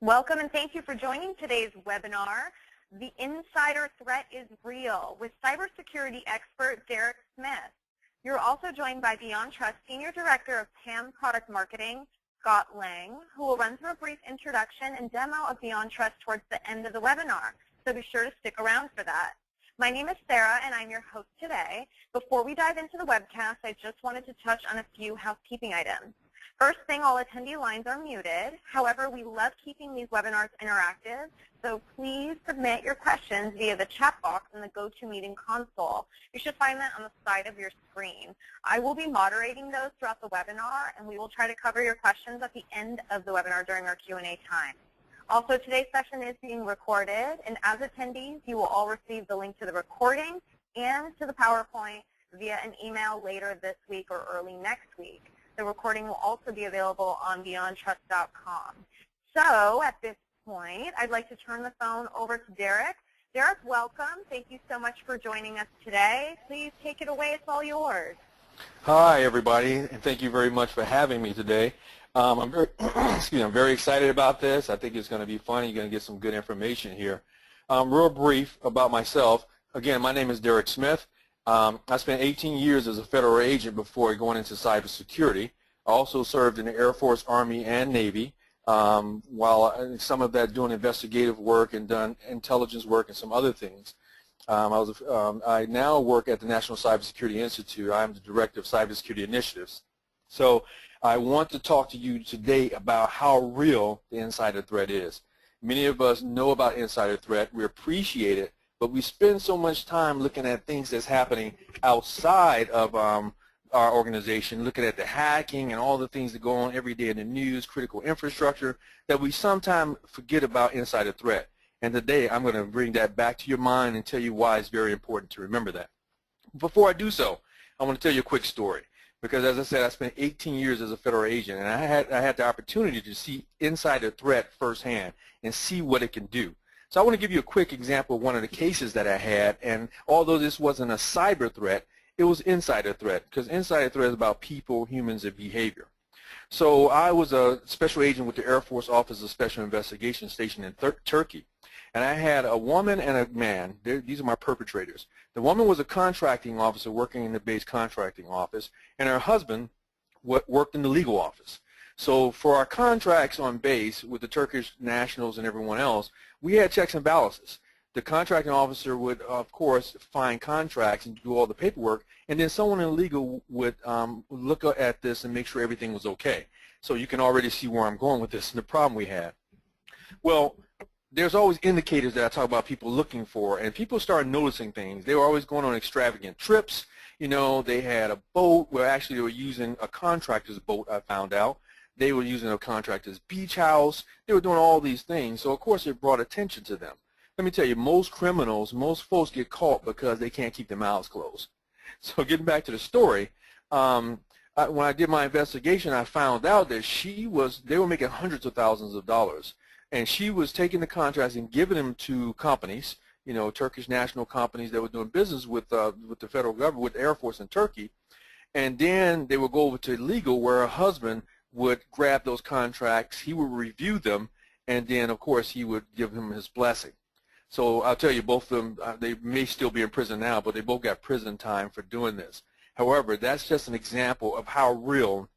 Welcome and thank you for joining today's webinar, The Insider Threat is Real, with cybersecurity expert Derek Smith. You're also joined by Beyond Trust Senior Director of PAM Product Marketing, Scott Lang, who will run through a brief introduction and demo of Beyond Trust towards the end of the webinar, so be sure to stick around for that. My name is Sarah and I'm your host today. Before we dive into the webcast, I just wanted to touch on a few housekeeping items. First thing, all attendee lines are muted. However, we love keeping these webinars interactive, so please submit your questions via the chat box in the GoToMeeting console. You should find that on the side of your screen. I will be moderating those throughout the webinar, and we will try to cover your questions at the end of the webinar during our Q&A time. Also, today's session is being recorded, and as attendees, you will all receive the link to the recording and to the PowerPoint via an email later this week or early next week. The recording will also be available on beyondtrust.com. So at this point, I'd like to turn the phone over to Derek. Derek, welcome. Thank you so much for joining us today. Please take it away. It's all yours. Hi, everybody, and thank you very much for having me today. I'm very excited about this. I think it's going to be fun. You're going to get some good information here. Real brief about myself. Again, my name is Derek Smith. I spent 18 years as a federal agent before going into cybersecurity. I also served in the Air Force, Army, and Navy, while some of that doing investigative work and done intelligence work and some other things. I now work at the National Cybersecurity Institute. I'm the Director of Cybersecurity Initiatives. So I want to talk to you today about how real the insider threat is. Many of us know about insider threat. We appreciate it. But we spend so much time looking at things that's happening outside of our organization, looking at the hacking and all the things that go on every day in the news, critical infrastructure, that we sometimes forget about insider threat. And today I'm going to bring that back to your mind and tell you why it's very important to remember that. Before I do so, I want to tell you a quick story. Because as I said, I spent 18 years as a federal agent, and I had the opportunity to see insider threat firsthand and see what it can do. So I want to give you a quick example of one of the cases that I had, and although this wasn't a cyber threat, it was insider threat, because insider threat is about people, humans, and behavior. So I was a special agent with the Air Force Office of Special Investigations stationed in Turkey, and I had a woman and a man. These are my perpetrators. The woman was a contracting officer working in the base contracting office, and her husband worked in the legal office. So for our contracts on base with the Turkish nationals and everyone else, we had checks and balances. The contracting officer would, of course, find contracts and do all the paperwork, and then someone in legal would look at this and make sure everything was okay. So you can already see where I'm going with this and the problem we had. Well, there's always indicators that I talk about people looking for, and people start noticing things. They were always going on extravagant trips. You know, they had a boat where actually they were using a contractor's boat, I found out. They were using a contractor's beach house. They were doing all these things. So, of course, it brought attention to them. Let me tell you, most criminals, most folks get caught because they can't keep their mouths closed. So getting back to the story, when I did my investigation, I found out that they were making hundreds of thousands of dollars. And she was taking the contracts and giving them to companies, you know, Turkish national companies that were doing business with the federal government, with the Air Force in Turkey. And then they would go over to legal, where her husband would grab those contracts, he would review them, and then, of course, he would give him his blessing. So I'll tell you, both of them, they may still be in prison now, but they both got prison time for doing this. However, that's just an example of how real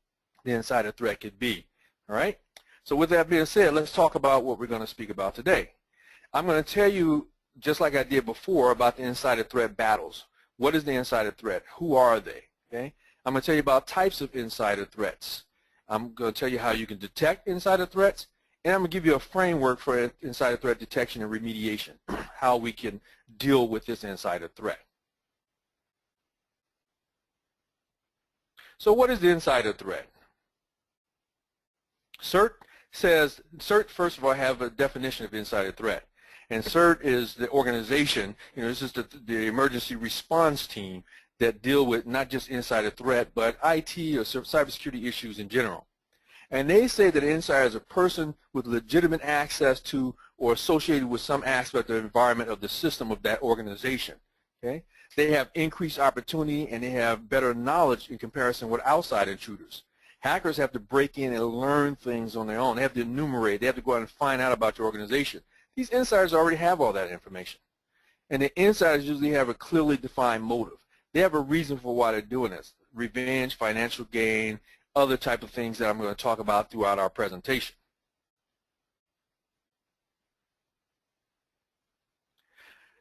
the insider threat could be. All right? So with that being said, let's talk about what we're going to speak about today. I'm going to tell you, just like I did before, about the insider threat battles. What is the insider threat? Who are they? Okay? I'm going to tell you about types of insider threats. I'm going to tell you how you can detect insider threats, and I'm going to give you a framework for insider threat detection and remediation, how we can deal with this insider threat. So what is the insider threat? CERT says, CERT first of all have a definition of insider threat, and CERT is the organization, you know, this is the emergency response team that deal with not just insider threat, but IT or cybersecurity issues in general. And they say that an insider is a person with legitimate access to or associated with some aspect of the environment of the system of that organization. Okay? They have increased opportunity and they have better knowledge in comparison with outside intruders. Hackers have to break in and learn things on their own. They have to enumerate. They have to go out and find out about your organization. These insiders already have all that information. And the insiders usually have a clearly defined motive. They have a reason for why they're doing this. Revenge, financial gain, other type of things that I'm going to talk about throughout our presentation.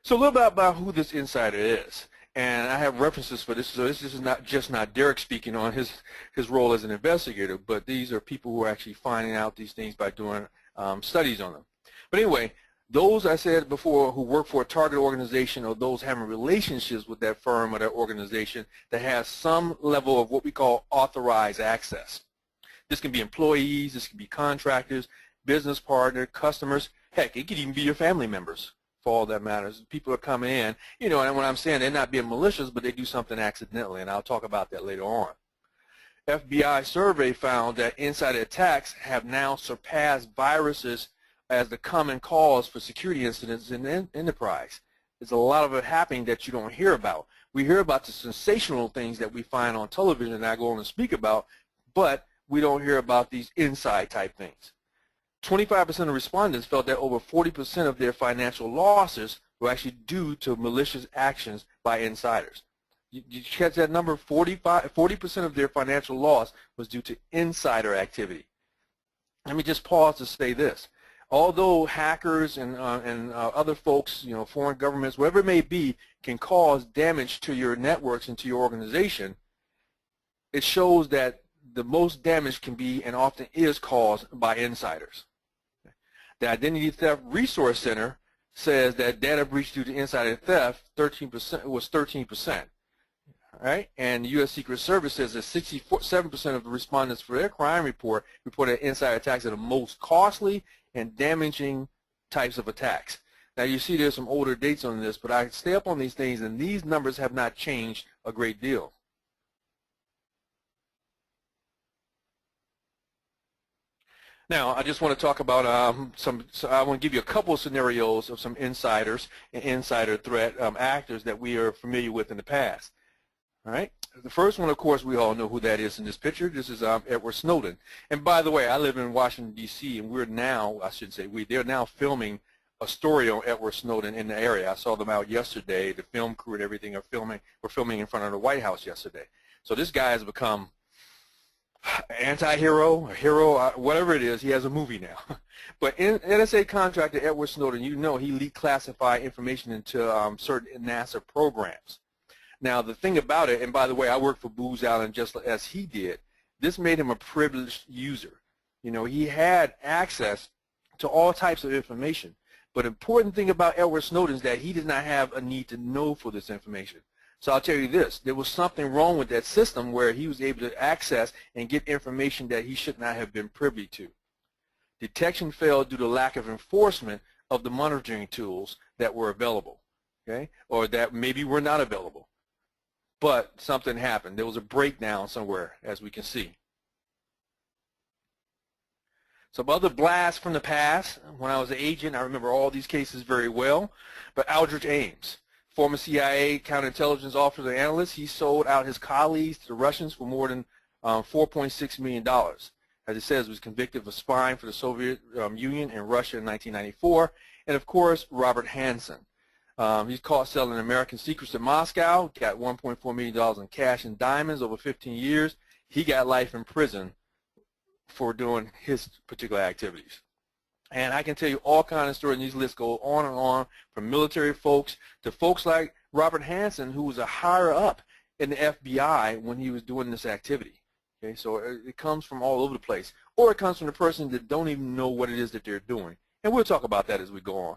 So a little bit about who this insider is. And I have references for this, so this is not Derek speaking on his role as an investigator, but these are people who are actually finding out these things by doing studies on them. But anyway, those I said before who work for a target organization or those having relationships with that firm or that organization that has some level of what we call authorized access. This can be employees, this can be contractors, business partners, customers, heck, it could even be your family members. For all that matters. People are coming in, you know, and when I'm saying they're not being malicious, but they do something accidentally, and I'll talk about that later on. FBI survey found that insider attacks have now surpassed viruses as the common cause for security incidents in the enterprise. There's a lot of it happening that you don't hear about. We hear about the sensational things that we find on television and I go on and speak about, but we don't hear about these inside type things. 25% of respondents felt that over 40% of their financial losses were actually due to malicious actions by insiders. You catch that number? 40% of their financial loss was due to insider activity. Let me just pause to say this. Although hackers and other folks, you know, foreign governments, whatever it may be, can cause damage to your networks and to your organization, it shows that the most damage can be and often is caused by insiders. The Identity Theft Resource Center says that data breach due to insider theft 13% was 13%. Right? And the U.S. Secret Service says that 67% of the respondents for their crime report reported insider attacks are the most costly and damaging types of attacks. Now you see there's some older dates on this, but I stay up on these things, and these numbers have not changed a great deal. Now, I just want to talk about I want to give you a couple of scenarios of some insiders and insider threat actors that we are familiar with in the past. All right. The first one, of course, we all know who that is in this picture. This is Edward Snowden. And by the way, I live in Washington, D.C., and we're now, I should say they're now filming a story on Edward Snowden in the area. I saw them out yesterday. The film crew and everything were filming in front of the White House yesterday. So this guy has become anti-hero, a hero, whatever it is. He has a movie now. But in NSA contractor Edward Snowden, you know he leaked classified information into certain NASA programs. Now the thing about it, and by the way, I worked for Booz Allen just as he did, this made him a privileged user. You know, he had access to all types of information. But the important thing about Edward Snowden is that he did not have a need to know for this information. So I'll tell you this, there was something wrong with that system where he was able to access and get information that he should not have been privy to. Detection failed due to lack of enforcement of the monitoring tools that were available, okay, or that maybe were not available. But something happened. There was a breakdown somewhere, as we can see. Some other blasts from the past. When I was an agent, I remember all these cases very well. But Aldrich Ames, former CIA counterintelligence officer and analyst, he sold out his colleagues to the Russians for more than $4.6 million. As it says, was convicted of spying for the Soviet Union and Russia in 1994. And of course, Robert Hansen. He's caught selling American secrets to Moscow, got $1.4 million in cash and diamonds over 15 years. He got life in prison for doing his particular activities. And I can tell you all kinds of stories, and these lists go on and on, from military folks to folks like Robert Hansen, who was a higher up in the FBI when he was doing this activity. Okay, so it comes from all over the place. Or it comes from the person that don't even know what it is that they're doing. And we'll talk about that as we go on.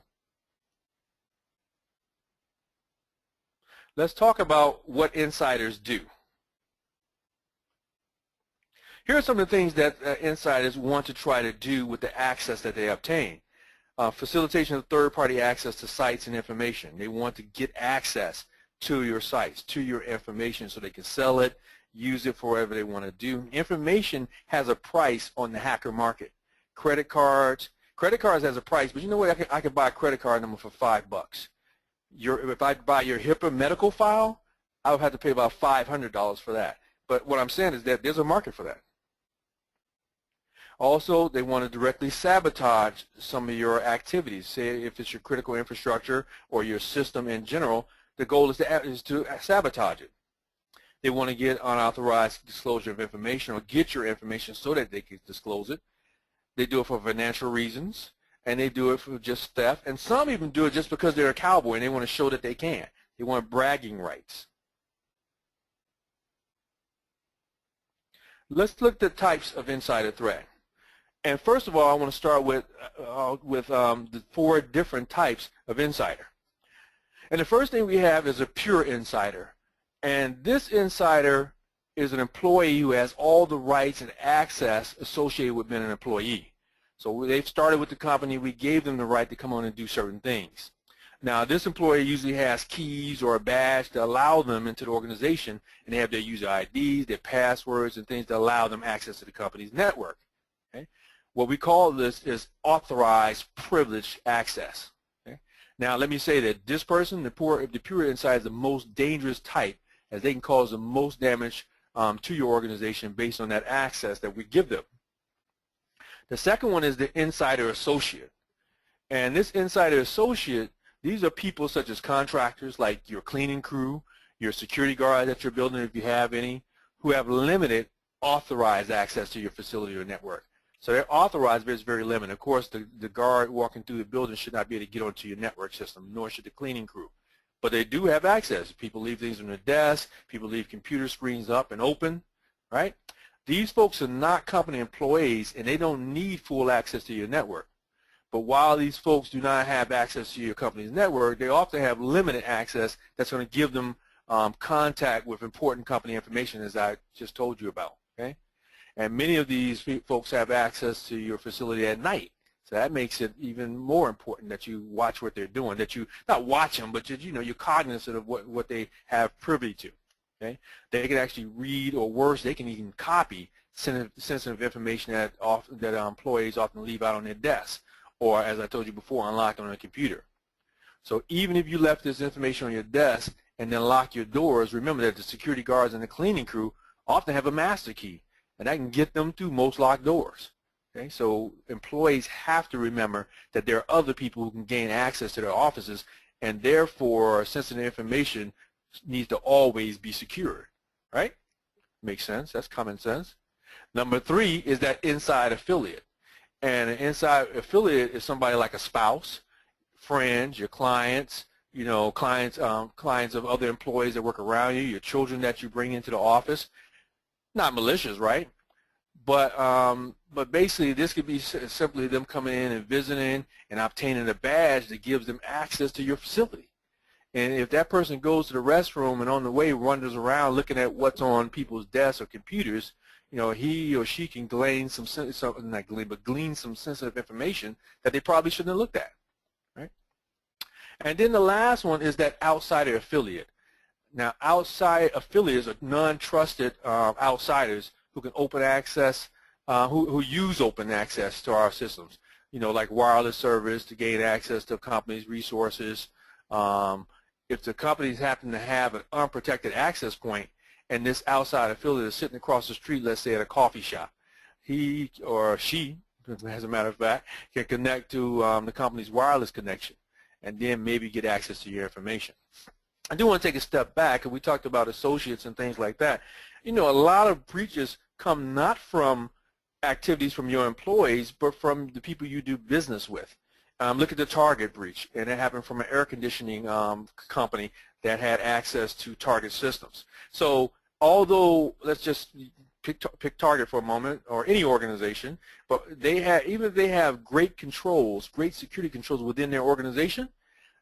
Let's talk about what insiders do. Here are some of the things that insiders want to try to do with the access that they obtain. Facilitation of third-party access to sites and information. They want to get access to your sites, to your information, so they can sell it, use it for whatever they want to do. Information has a price on the hacker market. Credit cards has a price, but you know what? I could buy a credit card number for $5. If I buy your HIPAA medical file, I would have to pay about $500 for that. But what I'm saying is that there's a market for that. Also, they want to directly sabotage some of your activities. Say if it's your critical infrastructure or your system in general, the goal is to sabotage it. They want to get unauthorized disclosure of information or get your information so that they can disclose it. They do it for financial reasons, and they do it for just theft. And some even do it just because they're a cowboy and they want to show that they can. They want bragging rights. Let's look at the types of insider threat. And first of all, I want to start with the 4 different types of insider. And the first thing we have is a pure insider. And this insider is an employee who has all the rights and access associated with being an employee. So they've started with the company. We gave them the right to come on and do certain things. Now, this employee usually has keys or a badge to allow them into the organization, and they have their user IDs, their passwords, and things that allow them access to the company's network. Okay? What we call this is authorized privileged access. Okay? Now, let me say that this person, the pure insider, is the most dangerous type, as they can cause the most damage to your organization based on that access that we give them. The second one is the insider associate. And this insider associate, these are people such as contractors like your cleaning crew, your security guard at your building if you have any, who have limited authorized access to your facility or network. So they're authorized, but it's very limited. Of course, the guard walking through the building should not be able to get onto your network system, nor should the cleaning crew. But they do have access. People leave things on their desk. People leave computer screens up and open, right? These folks are not company employees, and they don't need full access to your network. But while these folks do not have access to your company's network, they often have limited access that's going to give them contact with important company information, as I just told you about, okay? And many of these folks have access to your facility at night. So that makes it even more important that you watch what they're doing, that you not watch them, but you're cognizant of what they have privy to. Okay? They can actually read, or worse, they can even copy sensitive information that employees often leave out on their desks, or as I told you before, unlocked on a computer. So even if you left this information on your desk and then lock your doors, remember that the security guards and the cleaning crew often have a master key, and that can get them through most locked doors. Okay, so employees have to remember that there are other people who can gain access to their offices, and therefore sensitive information needs to always be secured, right? Makes sense. That's common sense. Number 3 is that inside affiliate. And an inside affiliate is somebody like a spouse, friends, your clients, clients of other employees that work around you, your children that you bring into the office. Not malicious, right? But basically, this could be simply them coming in and visiting and obtaining a badge that gives them access to your facility. And if that person goes to the restroom and on the way wanders around looking at what's on people's desks or computers, he or she can glean some sensitive information that they probably shouldn't have looked at, right? And then the last one is that outsider affiliate. Now, outside affiliates are non-trusted outsiders who can open access, who use open access to our systems, like wireless service to gain access to a company's resources. If the companies happen to have an unprotected access point and this outside affiliate is sitting across the street, let's say at a coffee shop, he or she, as a matter of fact, can connect to the company's wireless connection and then maybe get access to your information. I do want to take a step back, and we talked about associates and things like that. A lot of breaches come not from activities from your employees, but from the people you do business with. Look at the Target breach, and it happened from an air conditioning company that had access to Target systems. So although, let's just pick Target for a moment, or any organization, but even if they have great controls, great security controls within their organization,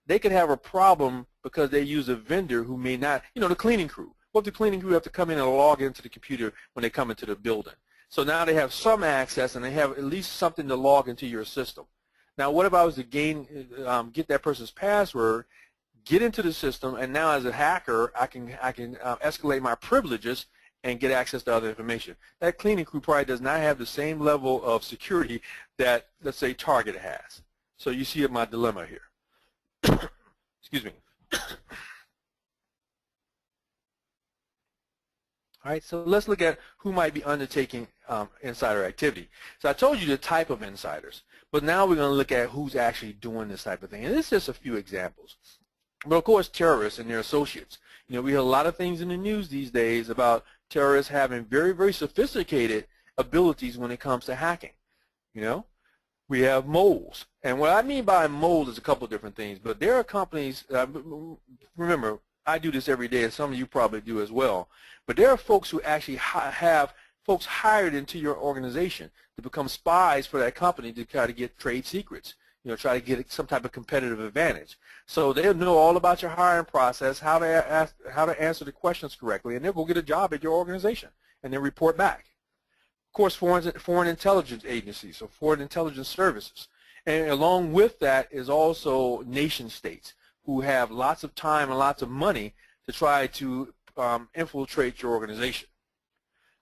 they could have a problem because they use a vendor who may not, the cleaning crew. What if the cleaning crew have to come in and log into the computer when they come into the building? So now they have some access, and they have at least something to log into your system. Now, what if I was to get that person's password, get into the system, and now as a hacker, I can escalate my privileges and get access to other information? That cleaning crew probably does not have the same level of security that, let's say, Target has. So you see my dilemma here. Excuse me. All right, so let's look at who might be undertaking insider activity. So I told you the type of insiders, but now we're going to look at who's actually doing this type of thing. And this is just a few examples. But of course, terrorists and their associates. You know, we hear a lot of things in the news these days about terrorists having very, very sophisticated abilities when it comes to hacking. You know, we have moles. And what I mean by moles is a couple of different things, but there are companies, remember, I do this every day, and some of you probably do as well. But there are folks who actually have folks hired into your organization to become spies for that company to try to get trade secrets, you know, try to get some type of competitive advantage. So they'll know all about your hiring process, how to answer the questions correctly, and they'll go get a job at your organization and then report back. Of course, foreign intelligence agencies, so foreign intelligence services. And along with that is also nation states who have lots of time and lots of money to try to infiltrate your organization.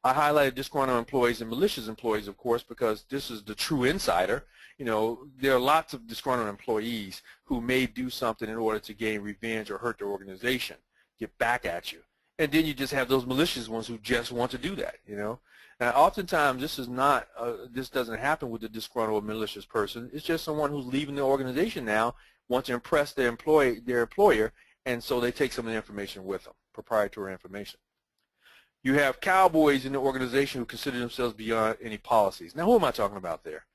I highlighted disgruntled employees and malicious employees, of course, because this is the true insider. You know, there are lots of disgruntled employees who may do something in order to gain revenge or hurt their organization, get back at you. And then you just have those malicious ones who just want to do that, you know. Now, oftentimes, this is not, this doesn't happen with the disgruntled malicious person. It's just someone who's leaving the organization now, want to impress their employer, and so they take some of the information with them, proprietary information. You have cowboys in the organization who consider themselves beyond any policies. Now, who am I talking about there?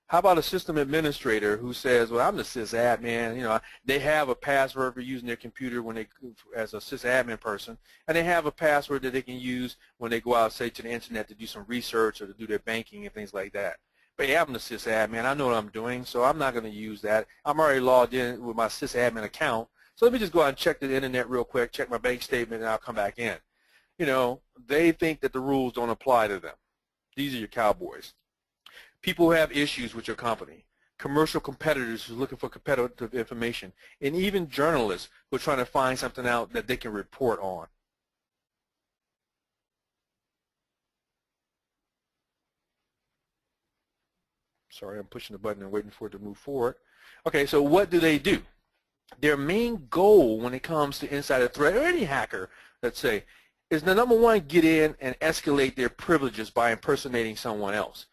How about a system administrator who says, well, I'm the sysadmin, you know, they have a password for using their computer when they, as a sysadmin person, and they have a password that they can use when they go out, say, to the internet to do some research or to do their banking and things like that. But yeah, I'm the sysadmin, I know what I'm doing, so I'm not going to use that. I'm already logged in with my sysadmin account, so let me just go out and check the internet real quick, check my bank statement, and I'll come back in. You know, they think that the rules don't apply to them. These are your cowboys. People who have issues with your company, commercial competitors who are looking for competitive information, and even journalists who are trying to find something out that they can report on. Sorry, I'm pushing the button and waiting for it to move forward. Okay, so what do? Their main goal when it comes to insider threat, or any hacker, let's say, is the number one, get in and escalate their privileges by impersonating someone else.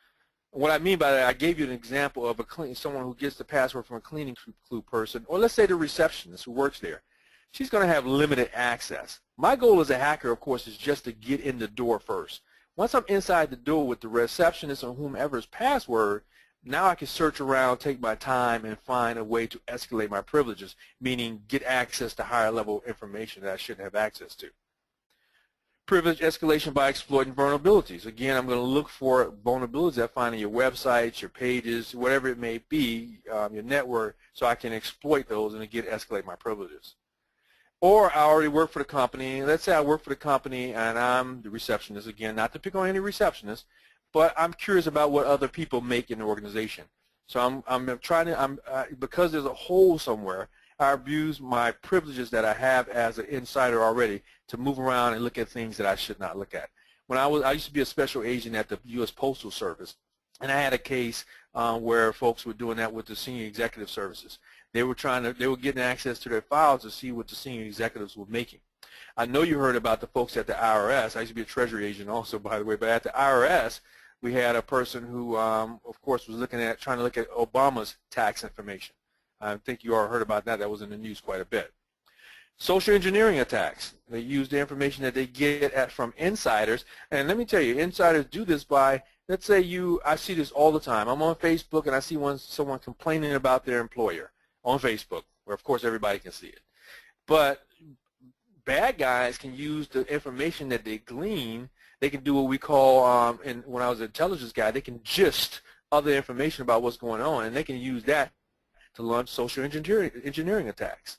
What I mean by that, I gave you an example of someone who gets the password from a cleaning crew person, or let's say the receptionist who works there. She's going to have limited access. My goal as a hacker, of course, is just to get in the door first. Once I'm inside the door with the receptionist or whomever's password, now I can search around, take my time, and find a way to escalate my privileges, meaning get access to higher level information that I shouldn't have access to. Privilege escalation by exploiting vulnerabilities. Again, I'm going to look for vulnerabilities I find in your websites, your pages, whatever it may be, your network, so I can exploit those and again escalate my privileges. Or I already work for the company. Let's say I work for the company and I'm the receptionist, again, not to pick on any receptionist, but I'm curious about what other people make in the organization. So I'm trying to, because there's a hole somewhere, I abuse my privileges that I have as an insider already to move around and look at things that I should not look at. When I used to be a special agent at the U.S. Postal Service, and I had a case where folks were doing that with the senior executive services. They were getting access to their files to see what the senior executives were making. I know you heard about the folks at the IRS. I used to be a treasury agent also, by the way, but at the IRS, we had a person who, of course, was trying to look at Obama's tax information. I think you all heard about that. That was in the news quite a bit. Social engineering attacks. They use the information that they get from insiders. And let me tell you, insiders do this by, let's say I see this all the time. I'm on Facebook and I see someone complaining about their employer on Facebook, where of course everybody can see it. But bad guys can use the information that they glean. They can do what we call, when I was an intelligence guy, they can gist other information about what's going on, and they can use that to launch social engineering attacks.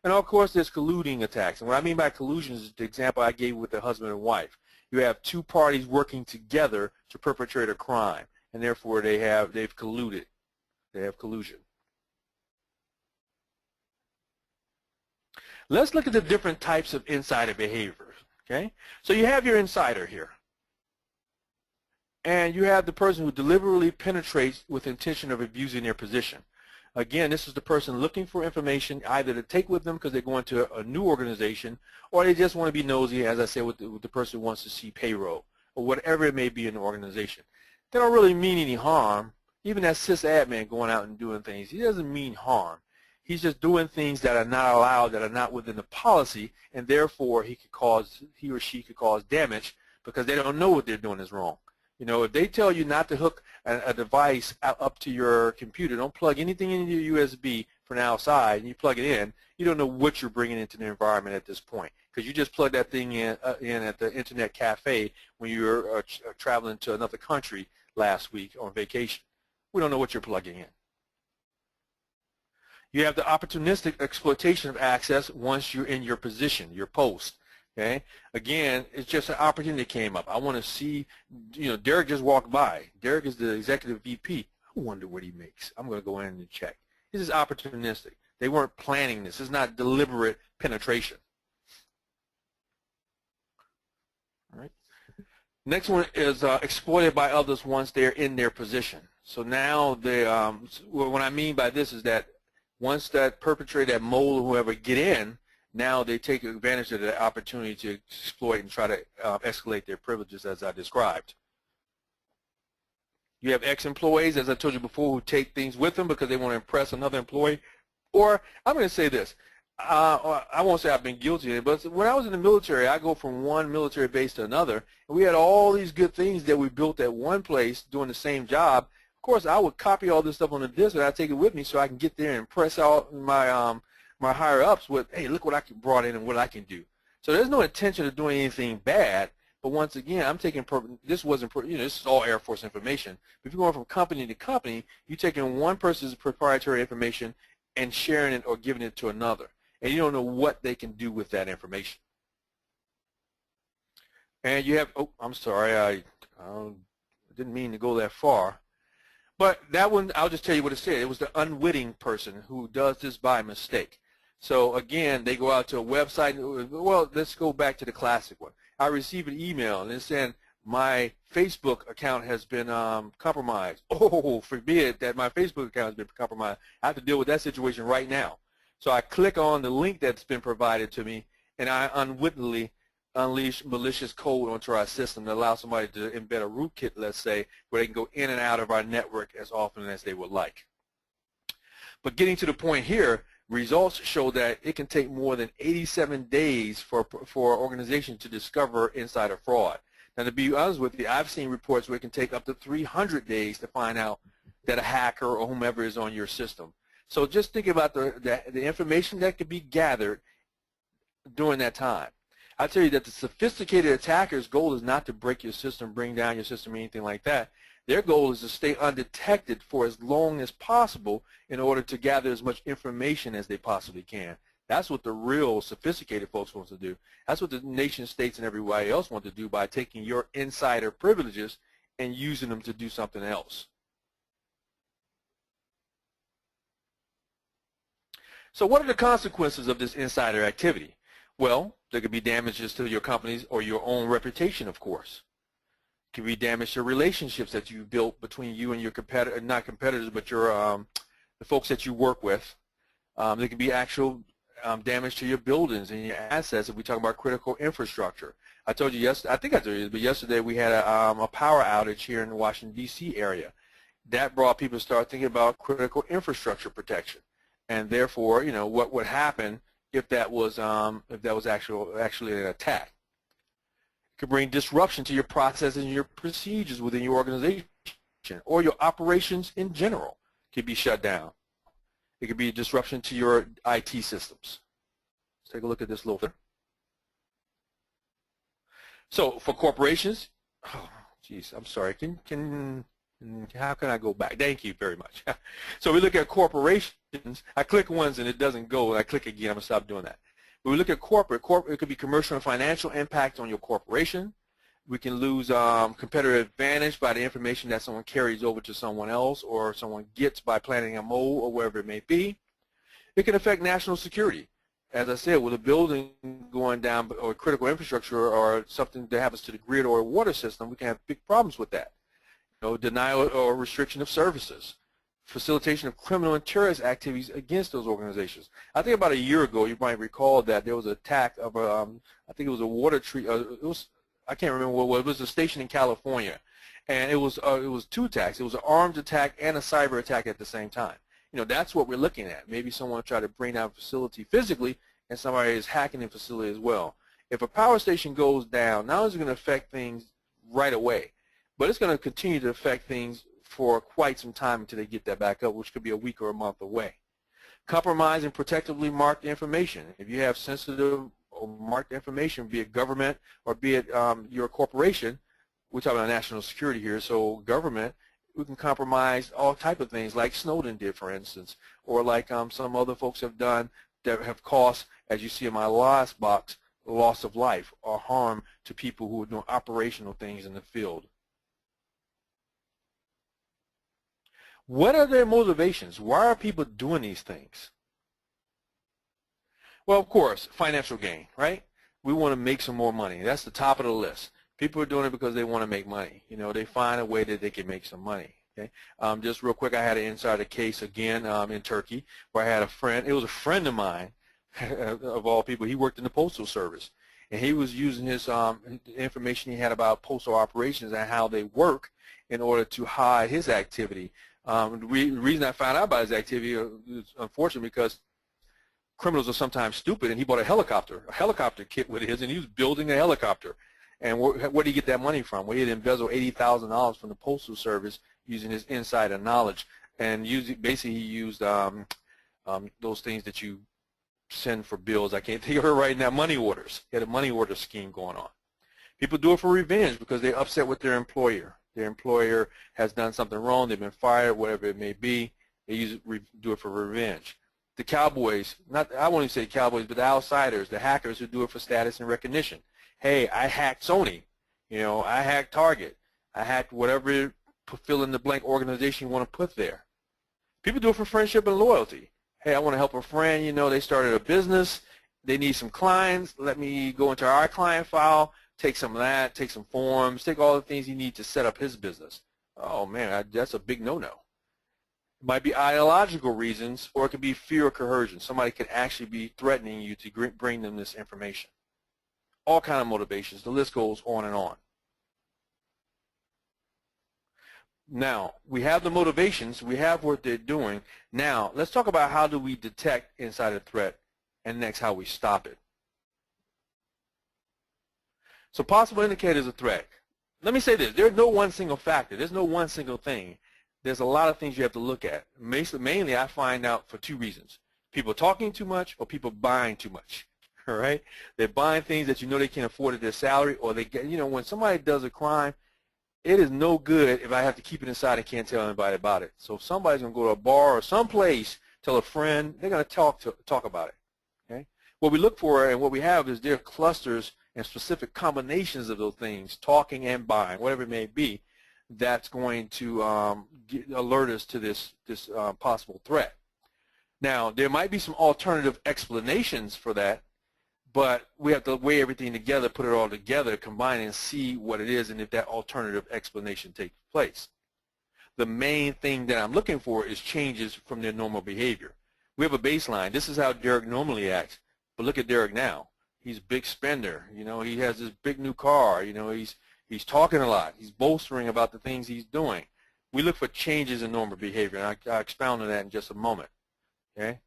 And of course, there's colluding attacks. And what I mean by collusion is the example I gave with the husband and wife. You have two parties working together to perpetrate a crime, and therefore they've colluded. They have collusion. Let's look at the different types of insider behavior. Okay, so you have your insider here, and you have the person who deliberately penetrates with intention of abusing their position. Again, this is the person looking for information either to take with them because they're going to a new organization, or they just want to be nosy, as I said, with the person who wants to see payroll or whatever it may be in the organization. They don't really mean any harm. Even that sysadmin going out and doing things, he doesn't mean harm. He's just doing things that are not allowed, that are not within the policy, and therefore he or she could cause damage because they don't know what they're doing is wrong. You know, if they tell you not to hook a device up to your computer, don't plug anything into your USB from outside, and you plug it in, you don't know what you're bringing into the environment at this point because you just plugged that thing in at the internet cafe when you were traveling to another country last week on vacation. We don't know what you're plugging in. You have the opportunistic exploitation of access once you're in your position, your post. Okay. Again, it's just an opportunity that came up. I want to see, you know, Derek just walked by. Derek is the executive VP. I wonder what he makes. I'm going to go in and check. This is opportunistic. They weren't planning this. It's not deliberate penetration. All right. Next one is exploited by others once they're in their position. So now they, what I mean by this is that once that perpetrator, that mole, or whoever get in, now they take advantage of the opportunity to exploit and try to escalate their privileges as I described. You have ex-employees, as I told you before, who take things with them because they want to impress another employee. Or I'm going to say this. I won't say I've been guilty of it, but when I was in the military, I go from one military base to another, and we had all these good things that we built at one place doing the same job. Of course, I would copy all this stuff on the disk, and I'd take it with me so I can get there and impress out my higher-ups with, hey, look what I brought in and what I can do. So there's no intention of doing anything bad, but once again, I'm taking, this wasn't, you know, this is all Air Force information. If you're going from company to company, you're taking one person's proprietary information and sharing it or giving it to another, and you don't know what they can do with that information. And you have, oh, I'm sorry, I didn't mean to go that far. But that one, I'll just tell you what it said. It was the unwitting person who does this by mistake. So again, they go out to a website. Well, let's go back to the classic one. I received an email and it's saying my Facebook account has been compromised. Oh, forbid that my Facebook account has been compromised. I have to deal with that situation right now. So I click on the link that's been provided to me, and I unwittingly unleash malicious code onto our system that allows somebody to embed a rootkit, let's say, where they can go in and out of our network as often as they would like. But getting to the point here, results show that it can take more than 87 days for an organization to discover insider fraud. Now, to be honest with you, I've seen reports where it can take up to 300 days to find out that a hacker or whomever is on your system. So just think about the information that could be gathered during that time. I tell you that the sophisticated attacker's goal is not to break your system, bring down your system, or anything like that. Their goal is to stay undetected for as long as possible in order to gather as much information as they possibly can. That's what the real sophisticated folks want to do. That's what the nation states and everybody else want to do by taking your insider privileges and using them to do something else. So what are the consequences of this insider activity? Well, there could be damages to your companies or your own reputation, of course. It could be damage to relationships that you built between you and your competitor, not competitors, but your the folks that you work with. There could be actual damage to your buildings and your assets if we talk about critical infrastructure. I told you yesterday, I think I told you, but yesterday we had a power outage here in the Washington, D.C. area. That brought people to start thinking about critical infrastructure protection, and therefore, you know, what would happen if that was actually an attack. It could bring disruption to your processes and your procedures within your organization, or your operations in general could be shut down. It could be a disruption to your IT systems. Let's take a look at this a little bit. So for corporations, oh, geez, I'm sorry. How can I go back? Thank you very much. So we look at corporations. I click once and it doesn't go. I click again. I'm going to stop doing that. When we look at corporate, it could be commercial and financial impact on your corporation. We can lose competitive advantage by the information that someone carries over to someone else or someone gets by planting a mole or wherever it may be. It can affect national security. As I said, with a building going down or critical infrastructure or something that happens to the grid or a water system, we can have big problems with that. You know, denial or restriction of services. facilitation of criminal and terrorist activities against those organizations. I think about a year ago, you might recall that there was an attack of I think it was a water treat. I can't remember what it was. It was a station in California, and it was two attacks. It was an armed attack and a cyber attack at the same time. You know, that's what we're looking at. Maybe someone tried to bring down a facility physically, and somebody is hacking the facility as well. If a power station goes down, not only is it going to affect things right away, but it's going to continue to affect things for quite some time until they get that back up, which could be a week or a month away. Compromise and protectively marked information. If you have sensitive or marked information, be it government or be it your corporation, we're talking about national security here, so government, we can compromise all type of things like Snowden did, for instance, or like some other folks have done that have caused, as you see in my last box, loss of life or harm to people who are doing operational things in the field. What are their motivations? Why are people doing these things? Well, of course, financial gain, right? We want to make some more money. That's the top of the list. People are doing it because they want to make money. You know, they find a way that they can make some money. Okay. Just real quick, I had an insider case again in Turkey where I had a friend. It was a friend of mine, of all people. He worked in the Postal Service, and he was using his information he had about postal operations and how they work in order to hide his activity. The reason I found out about his activity is unfortunate because criminals are sometimes stupid, and he bought a helicopter kit with his, and he was building a helicopter. And where did he get that money from? Well, he had embezzled $80,000 from the Postal Service using his insider knowledge, and basically he used those things that you send for bills. I can't think of it right now. Money orders. He had a money order scheme going on. People do it for revenge because they're upset with their employer. Their employer has done something wrong. They've been fired, whatever it may be. They do it for revenge. The cowboys, I won't even say cowboys, but the outsiders, the hackers who do it for status and recognition. Hey, I hacked Sony. You know, I hacked Target. I hacked whatever fill in the blank organization you want to put there. People do it for friendship and loyalty. Hey, I want to help a friend. You know, they started a business. They need some clients. Let me go into our client file, take some of that, take some forms, take all the things you need to set up his business. Oh, man, that's a big no-no. It might be ideological reasons, or it could be fear or coercion. Somebody could actually be threatening you to bring them this information. All kind of motivations. The list goes on and on. Now, we have the motivations. We have what they're doing. Now, let's talk about how do we detect insider threat, and next, how we stop it. So possible indicators of threat. Let me say this. There's no one single factor. There's no one single thing. There's a lot of things you have to look at. Mainly, I find out for two reasons. People talking too much or people buying too much. All right? They're buying things that you know they can't afford at their salary, or they get, you know, when somebody does a crime, it is no good if I have to keep it inside and can't tell anybody about it. So if somebody's going to go to a bar or someplace, tell a friend, they're going to talk about it. Okay? What we look for and what we have is there are clusters and specific combinations of those things, talking and buying, whatever it may be, that's going to alert us to this possible threat. Now, there might be some alternative explanations for that, but we have to weigh everything together, put it all together, combine it, and see what it is and if that alternative explanation takes place. The main thing that I'm looking for is changes from their normal behavior. We have a baseline. This is how Derek normally acts, but look at Derek now. He's a big spender. You know, he has this big new car. You know, he's talking a lot. He's bolstering about the things he's doing. We look for changes in normal behavior, and I'll expound on that in just a moment. Okay?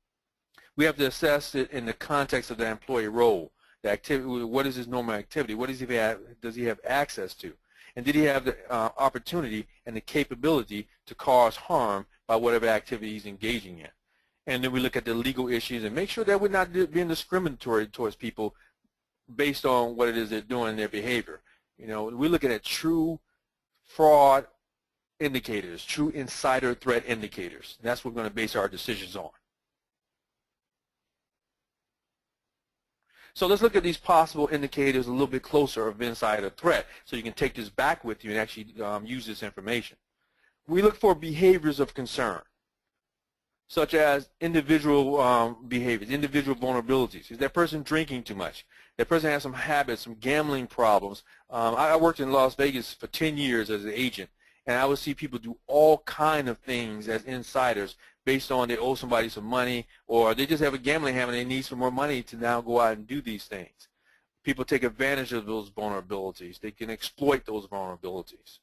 We have to assess it in the context of the employee role, the activity. What is his normal activity? What does he have access to? And did he have the opportunity and the capability to cause harm by whatever activity he's engaging in? And then we look at the legal issues and make sure that we're not being discriminatory towards people based on what it is they're doing in their behavior. You know, we're looking at true fraud indicators, true insider threat indicators. That's what we're going to base our decisions on. So let's look at these possible indicators a little bit closer of insider threat so you can take this back with you and actually use this information. We look for behaviors of concern, such as individual behaviors, individual vulnerabilities. Is that person drinking too much? That person has some habits, some gambling problems. I worked in Las Vegas for 10 years as an agent, And I would see people do all kind of things as insiders based on they owe somebody some money, or they just have a gambling habit and they need some more money to now go out and do these things. People take advantage of those vulnerabilities. They can exploit those vulnerabilities.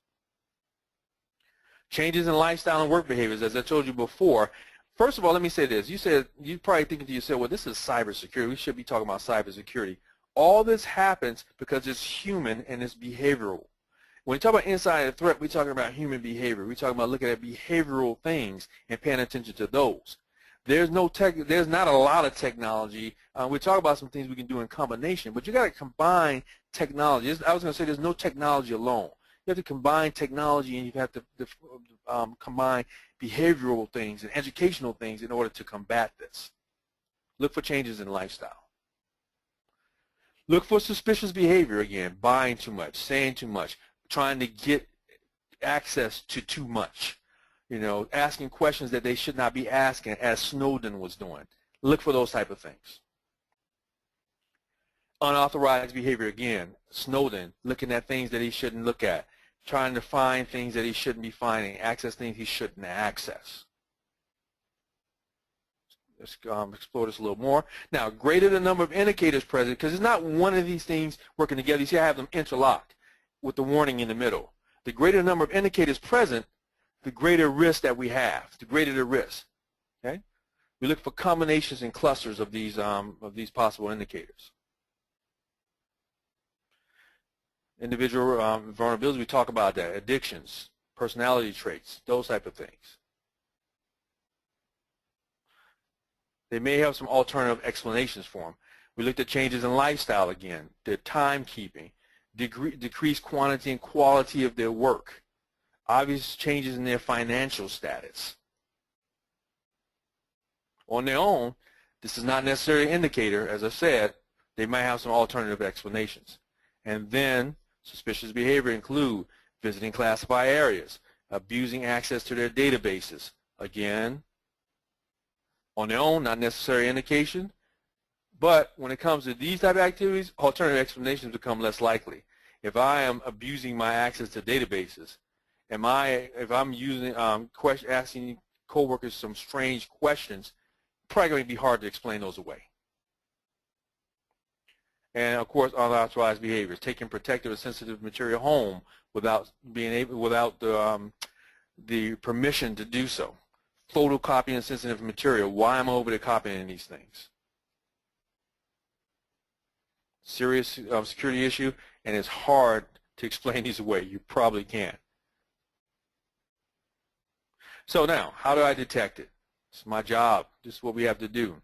Changes in lifestyle and work behaviors, as I told you before. First of all, let me say this. You're probably thinking to yourself, well, this is cybersecurity. We should be talking about cybersecurity. All this happens because it's human and it's behavioral. When we talk about insider threat, we're talking about human behavior. We're talking about looking at behavioral things and paying attention to those. There's not a lot of technology. We talk about some things we can do in combination, but you got to combine technology. I was going to say there's no technology alone. You have to combine technology, and you have to combine behavioral things and educational things in order to combat this. Look for changes in lifestyle. Look for suspicious behavior again, buying too much, saying too much, trying to get access to too much, asking questions that they should not be asking, as Snowden was doing. Look for those type of things. Unauthorized behavior again, Snowden, looking at things that he shouldn't look at, trying to find things that he shouldn't be finding, access things he shouldn't access. Let's explore this a little more. Now, greater the number of indicators present, because it's not one of these things working together. You see, I have them interlocked with the warning in the middle. The greater the number of indicators present, the greater risk that we have, the greater the risk. Okay? We look for combinations and clusters of these possible indicators. Individual vulnerabilities, we talk about that, addictions, personality traits, those type of things. They may have some alternative explanations for them. We looked at changes in lifestyle again, their timekeeping, decreased quantity and quality of their work, obvious changes in their financial status. On their own, this is not necessarily an indicator. As I said, they might have some alternative explanations. And then suspicious behavior include visiting classified areas, abusing access to their databases. Again, on their own, not necessarily indication, but when it comes to these type of activities, alternative explanations become less likely. If I am abusing my access to databases, if I'm using asking coworkers some strange questions, probably going to be hard to explain those away. And of course, unauthorized behaviors, taking protective or sensitive material home without the permission to do so. Photocopying sensitive material. Why am I over there copying these things? Serious security issue, and it's hard to explain these away. You probably can't. So now, how do I detect it? It's my job. This is what we have to do.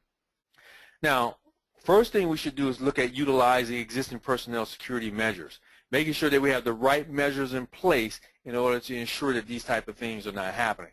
Now, first thing we should do is look at utilizing existing personnel security measures, making sure that we have the right measures in place in order to ensure that these type of things are not happening.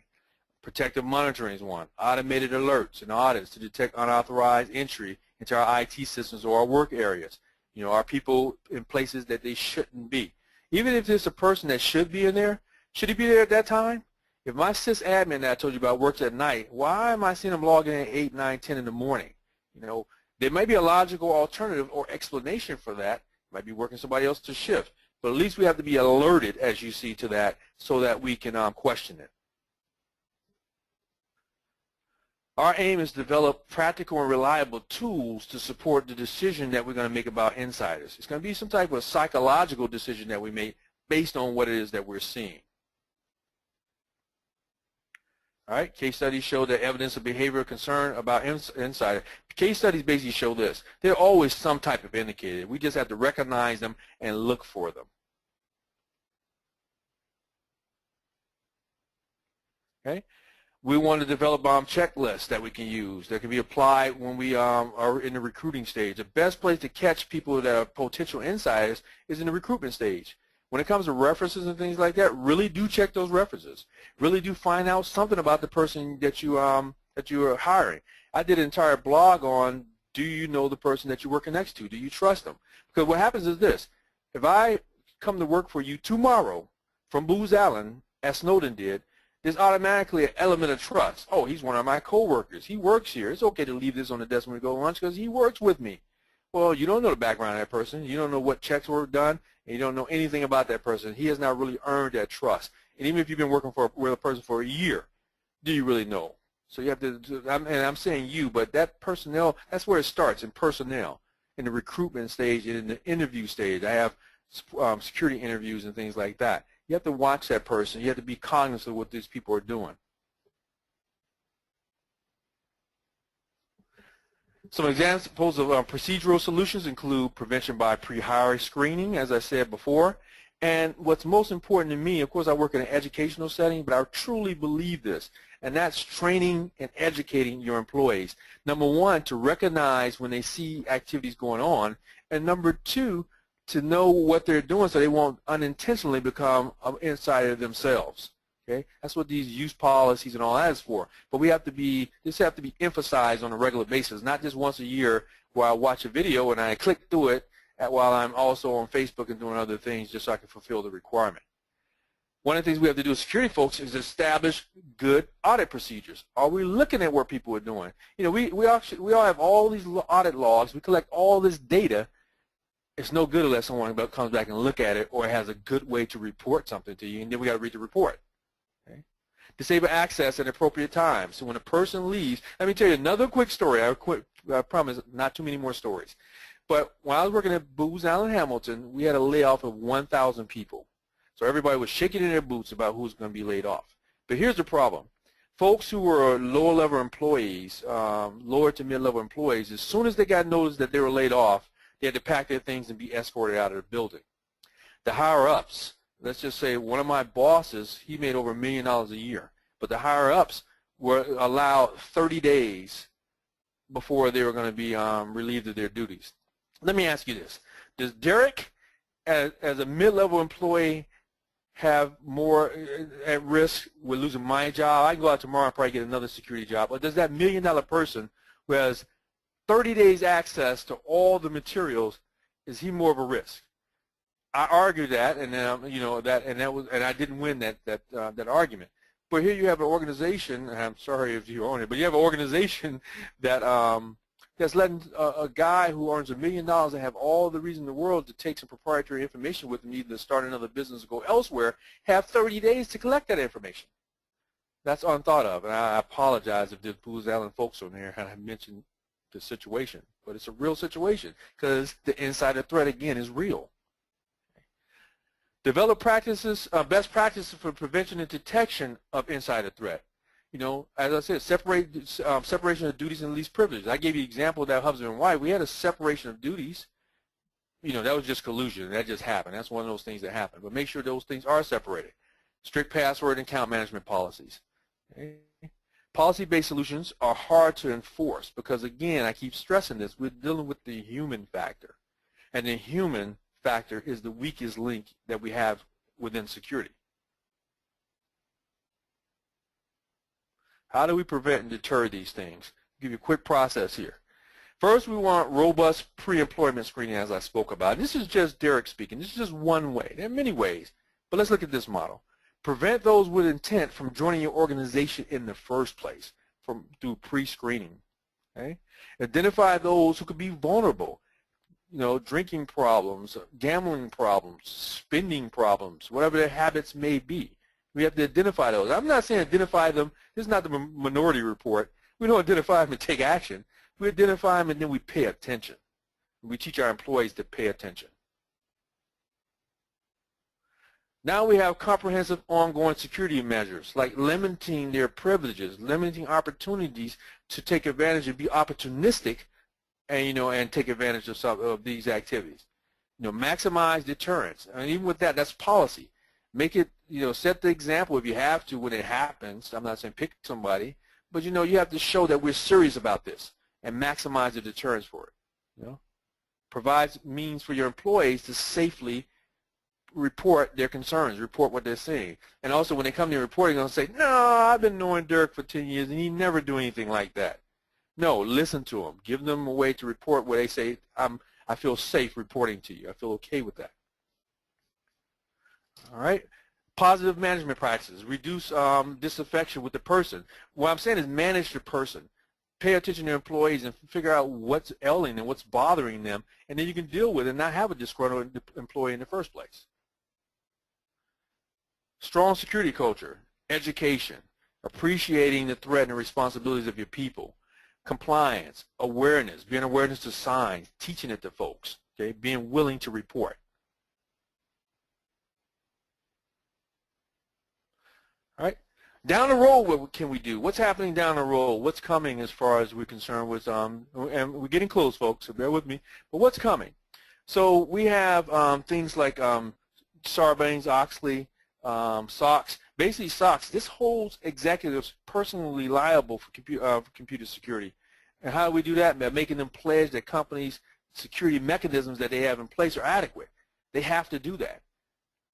Protective monitoring is one. Automated alerts and audits to detect unauthorized entry into our IT systems or our work areas. Are people in places that they shouldn't be? Even if there's a person that should be in there, should he be there at that time? If my sysadmin that I told you about works at night, why am I seeing them log in at 8, 9, 10 in the morning? There may be a logical alternative or explanation for that. It might be working somebody else's shift. But at least we have to be alerted, as you see, to that so that we can question it. Our aim is to develop practical and reliable tools to support the decision that we're going to make about insiders. It's going to be some type of psychological decision that we make based on what it is that we're seeing. All right, case studies show that evidence of behavioral concern about insider. Case studies basically show this. There are always some type of indicator. We just have to recognize them and look for them. Okay. We want to develop checklists that we can use that can be applied when we are in the recruiting stage. The best place to catch people that are potential insiders is in the recruitment stage. When it comes to references and things like that, really do check those references. Really do find out something about the person that you are hiring. I did an entire blog on, do you know the person that you're working next to? Do you trust them? Because what happens is this. If I come to work for you tomorrow from Booz Allen, as Snowden did, there's automatically an element of trust. Oh, he's one of my coworkers. He works here. It's okay to leave this on the desk when we go to lunch because he works with me. Well, you don't know the background of that person. You don't know what checks were done, and you don't know anything about that person. He has not really earned that trust. And even if you've been working with a person for a year, do you really know? So you have to, and I'm saying you, but that personnel, that's where it starts, in personnel, in the recruitment stage and in the interview stage. I have security interviews and things like that. You have to watch that person. You have to be cognizant of what these people are doing. Some examples of procedural solutions include prevention by pre-hire screening, as I said before. And what's most important to me, of course, I work in an educational setting, but I truly believe this, and that's training and educating your employees. Number one, to recognize when they see activities going on, and number two, to know what they're doing so they won't unintentionally become an insider themselves. Okay, that's what these use policies and all that is for. But we have to be, this have to be emphasized on a regular basis, not just once a year where I watch a video and I click through it while I'm also on Facebook and doing other things just so I can fulfill the requirement. One of the things we have to do as security folks is establish good audit procedures. Are we looking at what people are doing? You know, we all have all these audit logs. We collect all this data. It's no good unless someone comes back and look at it or has a good way to report something to you, and then we got to read the report. Okay? Disable access at appropriate times. So when a person leaves, let me tell you another quick story. I promise not too many more stories. But when I was working at Booz Allen Hamilton, we had a layoff of 1,000 people. So everybody was shaking in their boots about who was going to be laid off. But here's the problem. Folks who were lower-level employees, lower to mid-level employees, as soon as they got notice that they were laid off, they had to pack their things and be escorted out of the building. The higher-ups, let's just say one of my bosses, he made over $1 million a year. But the higher-ups were allowed 30 days before they were going to be relieved of their duties. Let me ask you this. Does Derek, as a mid-level employee, have more at risk with losing my job? I can go out tomorrow and probably get another security job. Or does that $1 million person who has 30 days access to all the materials, is he more of a risk? I argued that, and you know and I didn't win that argument. But here you have an organization, and I'm sorry if you own it, but you have an organization that that's letting a guy who earns $1 million and have all the reason in the world to take some proprietary information with him, either to start another business or go elsewhere, have 30 days to collect that information. That's unthought of, and I apologize if there's Booz Allen folks on there and I mentioned the situation, but it's a real situation because the insider threat again is real. Develop practices, best practices for prevention and detection of insider threat. You know, as I said, separation of duties and least privileges. I gave you an example of that husband and wife. We had a separation of duties. You know, that was just collusion. That just happened. That's one of those things that happen. But make sure those things are separated. Strict password and account management policies. Okay. Policy-based solutions are hard to enforce because, again, I keep stressing this, we're dealing with the human factor. And the human factor is the weakest link that we have within security. How do we prevent and deter these things? I'll give you a quick process here. First, we want robust pre-employment screening, as I spoke about. This is just Derek speaking. This is just one way. There are many ways, but let's look at this model. Prevent those with intent from joining your organization in the first place through pre-screening. Okay? Identify those who could be vulnerable. You know, drinking problems, gambling problems, spending problems, whatever their habits may be. We have to identify those. I'm not saying identify them. This is not the minority report. We don't identify them and take action. We identify them and then we pay attention. We teach our employees to pay attention. Now we have comprehensive ongoing security measures like limiting their privileges, limiting opportunities to take advantage and be opportunistic and, and take advantage of some of these activities. Maximize deterrence. And even with that, that's policy. Make it, set the example if you have to when it happens. I'm not saying pick somebody, but you have to show that we're serious about this and maximize the deterrence for it. Provides means for your employees to safely report their concerns, report what they're seeing. And also when they come to reporting, they'll say, no, I've been knowing Dirk for 10 years and he never do anything like that. No, listen to them. Give them a way to report where they say, I feel safe reporting to you. I feel okay with that. All right. Positive management practices. Reduce disaffection with the person. What I'm saying is manage the person. Pay attention to employees and figure out what's ailing and what's bothering them, and then you can deal with it and not have a disgruntled employee in the first place. Strong security culture, education, appreciating the threat and the responsibilities of your people, compliance, awareness, being awareness to signs, teaching it to folks, okay, being willing to report. All right. Down the road, what can we do? What's happening down the road? What's coming as far as we're concerned with, and we're getting close, folks, so bear with me, but what's coming? So we have things like Sarbanes-Oxley, SOX. Basically, SOX, this holds executives personally liable for computer security. And how do we do that? By making them pledge that companies' security mechanisms that they have in place are adequate. They have to do that.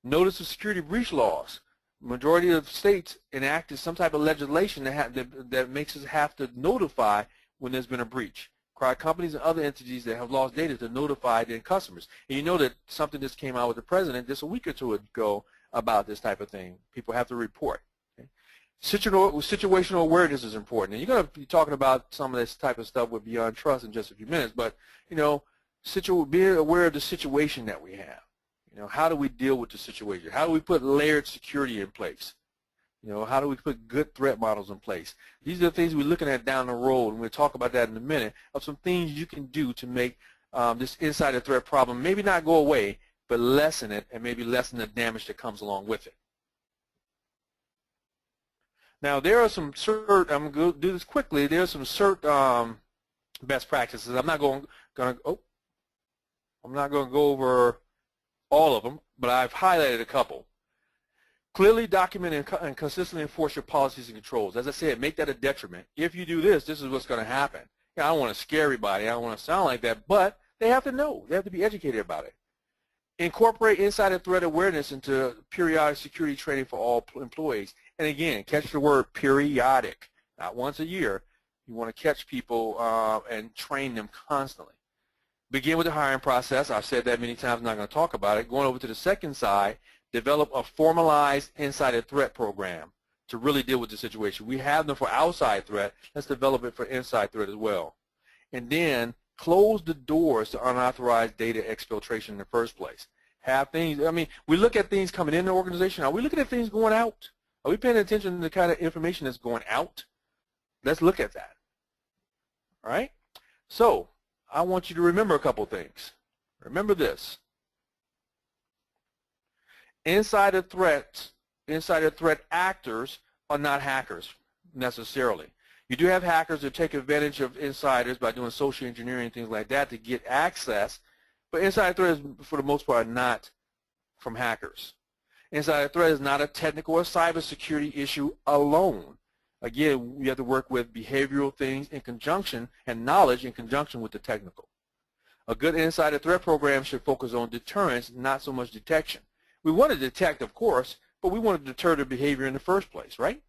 Notice of security breach laws. Majority of states enacted some type of legislation that makes us have to notify when there's been a breach. Require companies and other entities that have lost data to notify their customers. And you know that something just came out with the president just a week or two ago about this type of thing. People have to report. Okay? Situational awareness is important. And you're going to be talking about some of this type of stuff with Beyond Trust in just a few minutes. But, you know, being aware of the situation that we have. You know, how do we deal with the situation? How do we put layered security in place? You know, how do we put good threat models in place? These are the things we're looking at down the road, and we'll talk about that in a minute, of some things you can do to make this insider threat problem maybe not go away, but lessen it, and maybe lessen the damage that comes along with it. Now, there are some CERT, I'm going to do this quickly, there are some CERT best practices. I'm not going to go over all of them, but I've highlighted a couple. Clearly document and consistently enforce your policies and controls. As I said, make that a detriment. If you do this, this is what's going to happen. I don't want to scare everybody. I don't want to sound like that, but they have to know. They have to be educated about it. Incorporate insider threat awareness into periodic security training for all employees. And again, catch the word periodic, not once a year. You want to catch people and train them constantly. Begin with the hiring process. I've said that many times, I'm not going to talk about it. Going over to the second side, develop a formalized insider threat program to really deal with the situation. We have them for outside threat. Let's develop it for inside threat as well. And then close the doors to unauthorized data exfiltration in the first place. Have things, I mean, we look at things coming in the organization. Are we looking at things going out? Are we paying attention to the kind of information that's going out? Let's look at that. All right? So I want you to remember a couple things. Remember this. Insider threat actors are not hackers necessarily. You do have hackers that take advantage of insiders by doing social engineering and things like that to get access, but insider threat is, for the most part, not from hackers. Insider threat is not a technical or cybersecurity issue alone. Again, we have to work with behavioral things in conjunction and knowledge in conjunction with the technical. A good insider threat program should focus on deterrence, not so much detection. We want to detect, of course, but we want to deter the behavior in the first place, right?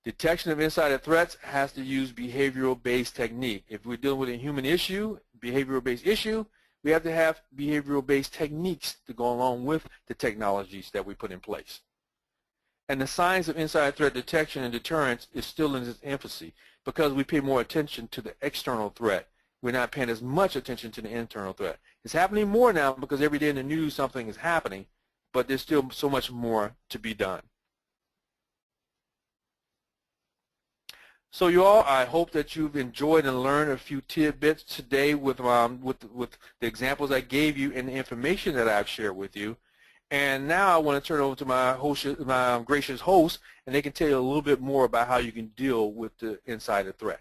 Detection of insider threats has to use behavioral-based technique. If we're dealing with a human issue, behavioral-based issue, we have to have behavioral-based techniques to go along with the technologies that we put in place. And the science of insider threat detection and deterrence is still in its infancy because we pay more attention to the external threat. We're not paying as much attention to the internal threat. It's happening more now because every day in the news something is happening, but there's still so much more to be done. So you all, I hope that you've enjoyed and learned a few tidbits today with the examples I gave you and the information that I've shared with you. And now I want to turn it over to my gracious host, and they can tell you a little bit more about how you can deal with the insider threat.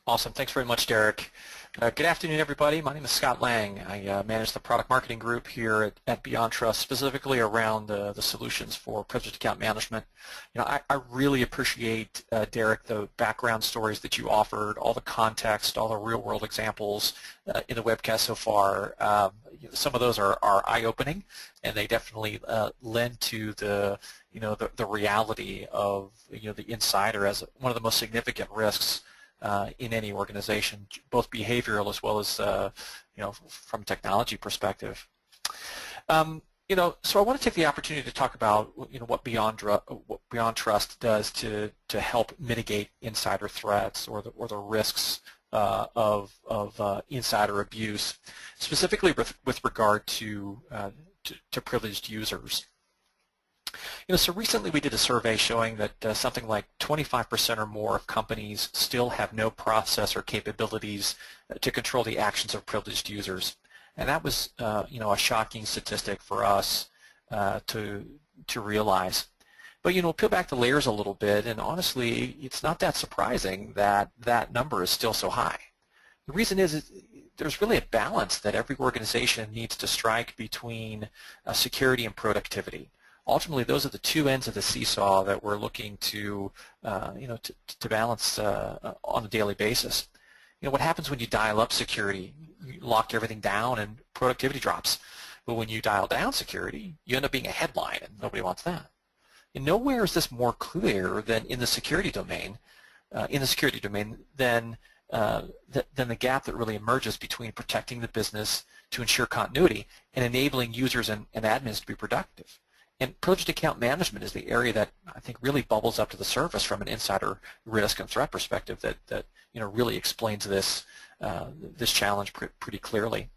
Awesome. Thanks very much, Derek. Good afternoon, everybody. My name is Scott Lang. I manage the product marketing group here at Beyond Trust, specifically around the solutions for privileged account management. You know, I really appreciate, Derek, the background stories that you offered, all the context, all the real-world examples in the webcast so far. Some of those are eye-opening, and they definitely lend to the reality of the insider as one of the most significant risks in any organization, both behavioral as well as from a technology perspective. So I want to take the opportunity to talk about what Beyond Trust does to help mitigate insider threats or the risks of insider abuse, specifically with regard to privileged users. So recently we did a survey showing that something like 25% or more of companies still have no process or capabilities to control the actions of privileged users. And that was, a shocking statistic for us to realize. But, peel back the layers a little bit, and honestly, it's not that surprising that that number is still so high. The reason is there's really a balance that every organization needs to strike between security and productivity. Ultimately, those are the two ends of the seesaw that we're looking to, to balance on a daily basis. What happens when you dial up security? You lock everything down and productivity drops. But when you dial down security, you end up being a headline, and nobody wants that. And nowhere is this more clear than in the security domain. Than the gap that really emerges between protecting the business to ensure continuity and enabling users and admins to be productive. And privileged account management is the area that I think really bubbles up to the surface from an insider risk and threat perspective that really explains this this challenge pretty clearly.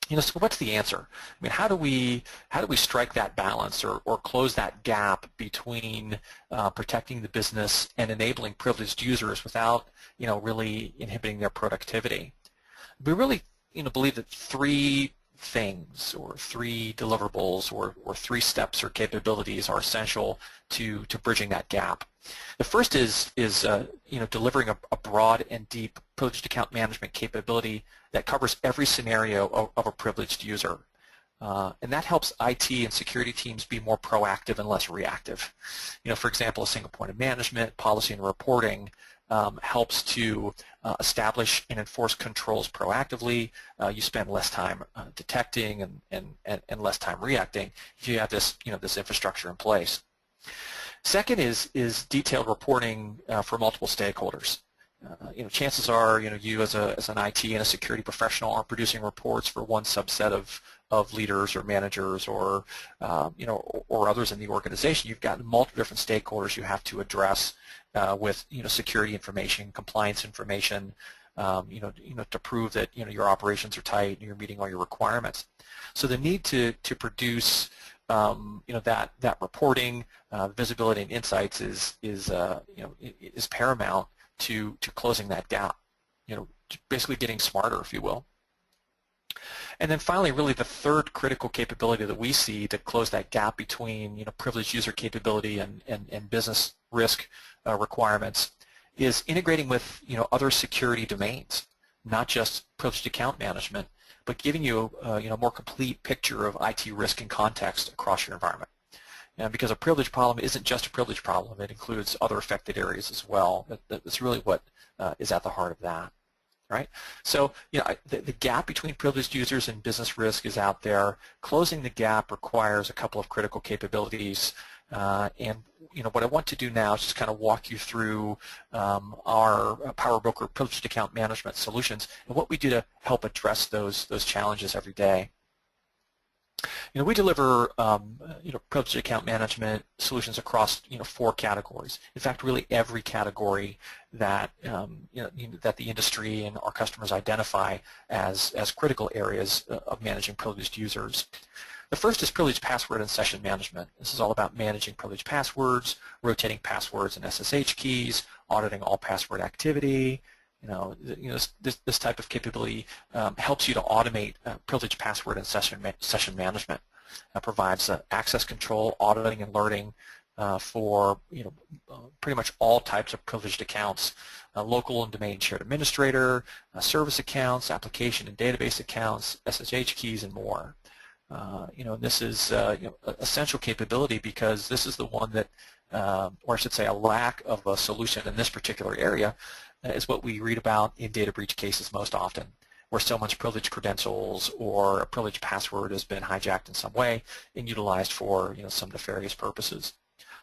So what's the answer? I mean, how do we strike that balance or close that gap between protecting the business and enabling privileged users without really inhibiting their productivity? We really believe that three things or three deliverables or three steps or capabilities are essential to bridging that gap. The first is delivering a broad and deep privileged account management capability that covers every scenario of a privileged user. And that helps IT and security teams be more proactive and less reactive. For example, a single point of management, policy and reporting helps to establish and enforce controls proactively. You spend less time detecting and less time reacting if you have this this infrastructure in place. Second is detailed reporting for multiple stakeholders. Chances are you as an IT and a security professional aren't producing reports for one subset of leaders or managers or or others in the organization. You've got multiple different stakeholders you have to address with security information, compliance information, to prove that your operations are tight and you're meeting all your requirements. So the need to produce that reporting, visibility, and insights is paramount to closing that gap. Basically getting smarter, if you will. And then finally, really the third critical capability that we see to close that gap between privileged user capability and business risk requirements is integrating with other security domains, not just privileged account management, but giving you a more complete picture of IT risk and context across your environment. Because a privilege problem isn't just a privilege problem; it includes other affected areas as well. That's really what is at the heart of that. Right? So the gap between privileged users and business risk is out there. Closing the gap requires a couple of critical capabilities. And what I want to do now is just kind of walk you through our PowerBroker privileged account management solutions and what we do to help address those challenges every day. We deliver privileged account management solutions across four categories. In fact, really every category that that the industry and our customers identify as critical areas of managing privileged users. The first is privileged password and session management. This is all about managing privileged passwords, rotating passwords and SSH keys, auditing all password activity. This type of capability helps you to automate privileged password and session management. Provides access control, auditing, and alerting for pretty much all types of privileged accounts: local and domain shared administrator, service accounts, application and database accounts, SSH keys, and more. This is essential capability because this is the one that, or I should say, a lack of a solution in this particular area is what we read about in data breach cases most often, where someone's privileged credentials or a privileged password has been hijacked in some way and utilized for some nefarious purposes.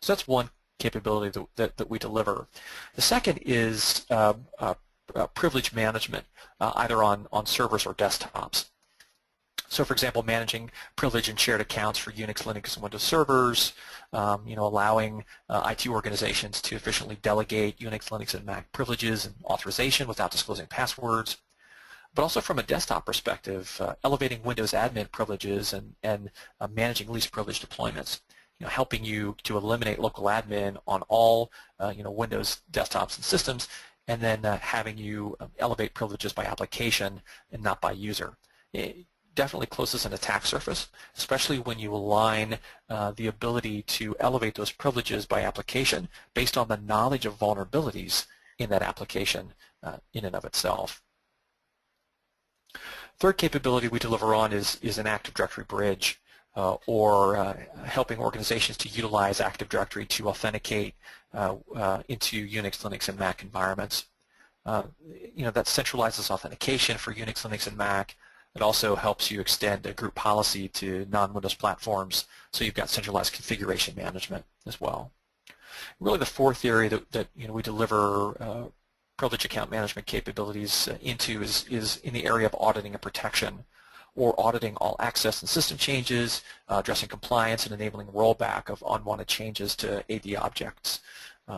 So that's one capability that we deliver. The second is privilege management, either on servers or desktops. So, for example, managing privilege and shared accounts for Unix, Linux, and Windows servers, allowing IT organizations to efficiently delegate Unix, Linux, and Mac privileges and authorization without disclosing passwords. But also from a desktop perspective, elevating Windows admin privileges and managing least privilege deployments. helping you to eliminate local admin on all Windows desktops and systems, and then having you elevate privileges by application and not by user. It definitely closes an attack surface, especially when you align the ability to elevate those privileges by application based on the knowledge of vulnerabilities in that application in and of itself. Third capability we deliver on is an Active Directory bridge, or helping organizations to utilize Active Directory to authenticate into Unix, Linux, and Mac environments. That centralizes authentication for Unix, Linux, and Mac. It also helps you extend a group policy to non-Windows platforms, so you've got centralized configuration management as well. Really, the fourth area that we deliver privilege account management capabilities into is in the area of auditing and protection, or auditing all access and system changes, addressing compliance, and enabling rollback of unwanted changes to AD objects.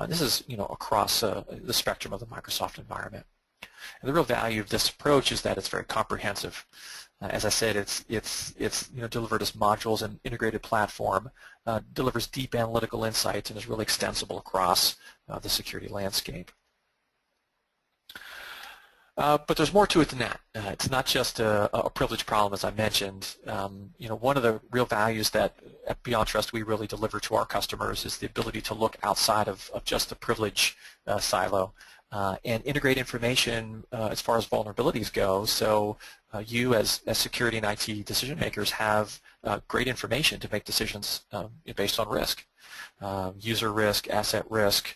This is across the spectrum of the Microsoft environment. And the real value of this approach is that it's very comprehensive. As I said, it's delivered as modules and integrated platform, delivers deep analytical insights, and is really extensible across the security landscape. But there's more to it than that. It's not just a privilege problem, as I mentioned. One of the real values that at Beyond Trust we really deliver to our customers is the ability to look outside of just the privilege silo and integrate information as far as vulnerabilities go. So you, as security and IT decision makers, have great information to make decisions based on risk, user risk, asset risk.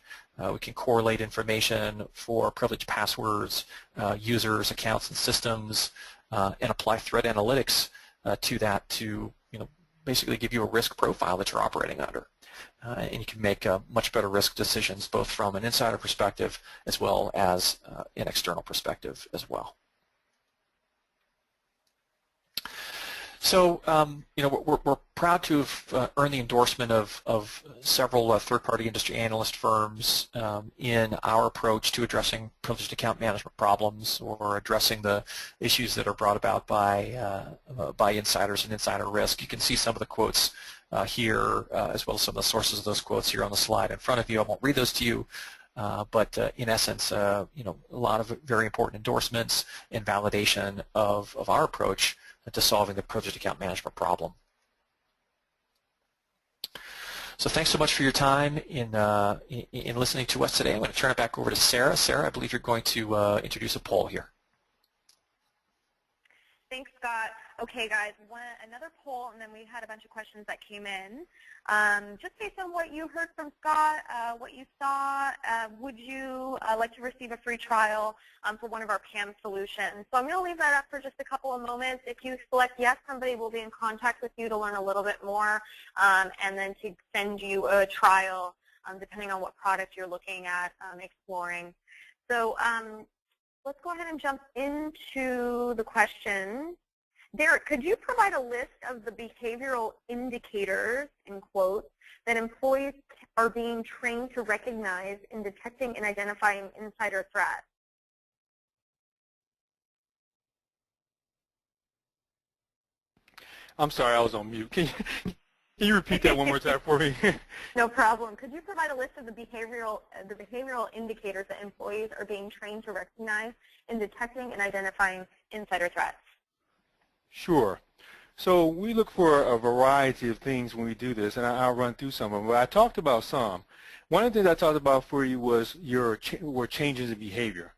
We can correlate information for privileged passwords, users, accounts, and systems, and apply threat analytics to that to basically give you a risk profile that you're operating under. And you can make much better risk decisions both from an insider perspective as well as an external perspective as well. So, we're proud to have earned the endorsement of several third-party industry analyst firms in our approach to addressing privileged account management problems or addressing the issues that are brought about by insiders and insider risk. You can see some of the quotes here, as well as some of the sources of those quotes here on the slide in front of you. I won't read those to you. But in essence, a lot of very important endorsements and validation of our approach to solving the privileged account management problem. So thanks so much for your time in listening to us today. I'm going to turn it back over to Sarah. Sarah, I believe you're going to introduce a poll here. Thanks, Scott. Okay, guys, another poll, and then we had a bunch of questions that came in. Just based on what you heard from Scott, what you saw, would you like to receive a free trial for one of our PAM solutions? So I'm going to leave that up for just a couple of moments. If you select yes, somebody will be in contact with you to learn a little bit more and then to send you a trial depending on what product you're looking at exploring. So let's go ahead and jump into the questions. Derek, could you provide a list of the behavioral indicators, in quotes, that employees are being trained to recognize in detecting and identifying insider threats? I'm sorry, I was on mute. Can you repeat that one more time for me? No problem. Could you provide a list of the behavioral indicators that employees are being trained to recognize in detecting and identifying insider threats? Sure. So we look for a variety of things when we do this, and I'll run through some of them. But I talked about some. One of the things I talked about for you was were changes in behavior.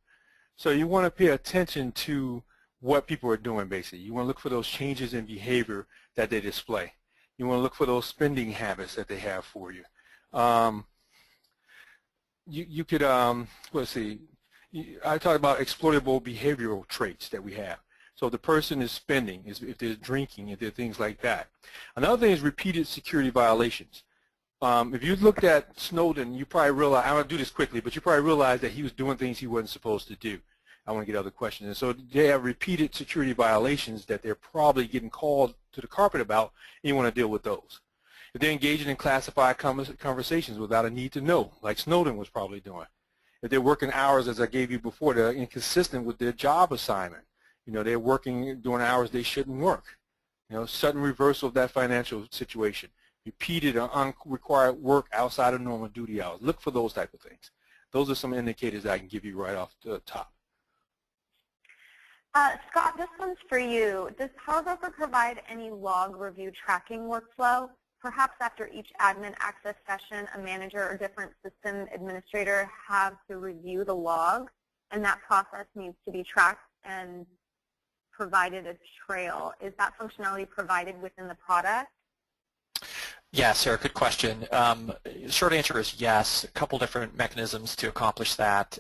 So you want to pay attention to what people are doing, basically. You want to look for those changes in behavior that they display. You want to look for those spending habits that they have for you. You could, let's see, I talked about exploitable behavioral traits that we have. So if the person is spending, if they're drinking, if there are things like that. Another thing is repeated security violations. If you looked at Snowden, you probably realize, I'm going to do this quickly, but you probably realize that he was doing things he wasn't supposed to do. I want to get other questions. And so they have repeated security violations that they're probably getting called to the carpet about, and you want to deal with those. If they're engaging in classified conversations without a need to know, like Snowden was probably doing. If they're working hours, as I gave you before, they're inconsistent with their job assignment. They're working during hours they shouldn't work. Sudden reversal of that financial situation. repeated or unrequired work outside of normal duty hours. Look for those type of things. Those are some indicators that I can give you right off the top. Scott, this one's for you. Does PowerBroker provide any log review tracking workflow? Perhaps after each admin access session, a manager or different system administrator have to review the log, and that process needs to be tracked and provided a trail. Is that functionality provided within the product? Yeah, Sarah, good question. Short answer is yes. A couple different mechanisms to accomplish that.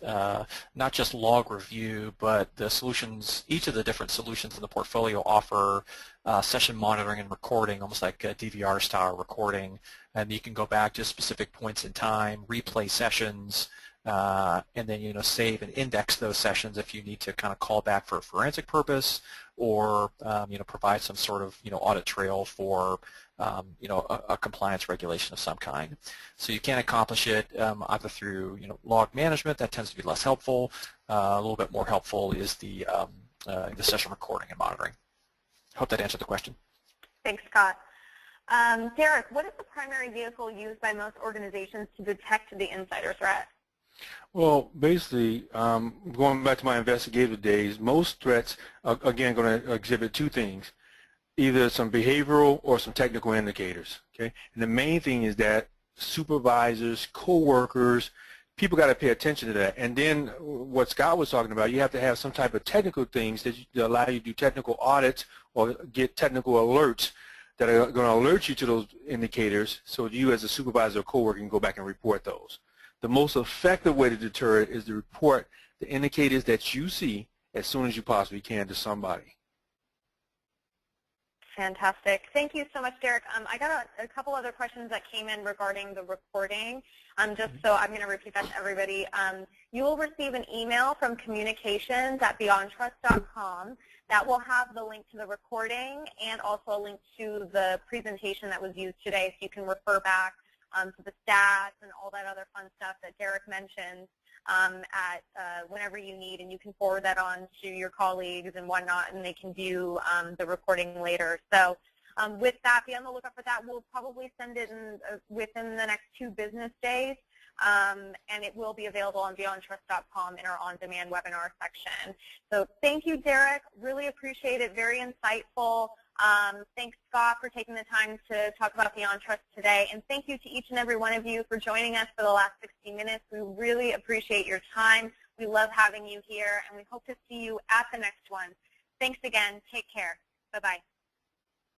Not just log review, but the solutions, each of the different solutions in the portfolio offer session monitoring and recording, almost like a DVR style recording. And you can go back to specific points in time, replay sessions, and then save and index those sessions if you need to kind of call back for a forensic purpose, or provide some sort of audit trail for a compliance regulation of some kind. So you can accomplish it either through log management. That tends to be less helpful. A little bit more helpful is the session recording and monitoring. Hope that answered the question. Thanks, Scott. Derek, what is the primary vehicle used by most organizations to detect the insider threat? Well, basically, going back to my investigative days, most threats are, again, going to exhibit two things, either some behavioral or some technical indicators. Okay, and the main thing is that supervisors, co-workers, people got to pay attention to that. And then what Scott was talking about, you have to have some type of technical things that allow you to do technical audits or get technical alerts that are going to alert you to those indicators, so you as a supervisor or co-worker can go back and report those. The most effective way to deter it is to report the indicators that you see as soon as you possibly can to somebody. Fantastic. Thank you so much, Derek. I got a couple other questions that came in regarding the recording. Just so I'm going to repeat that to everybody. You will receive an email from communications@beyondtrust.com that will have the link to the recording and also a link to the presentation that was used today, so you can refer back to the stats and all that other fun stuff that Derek mentioned whenever you need, and you can forward that on to your colleagues and whatnot, and they can view the recording later. So with that, be on the lookout for that. We'll probably send it within the next 2 business days, and it will be available on beyondtrust.com in our on-demand webinar section. So thank you, Derek. Really appreciate it. Very insightful. Thanks, Scott, for taking the time to talk about Beyond Trust today. And thank you to each and every one of you for joining us for the last 60 minutes. We really appreciate your time. We love having you here, and we hope to see you at the next one. Thanks again. Take care. Bye-bye.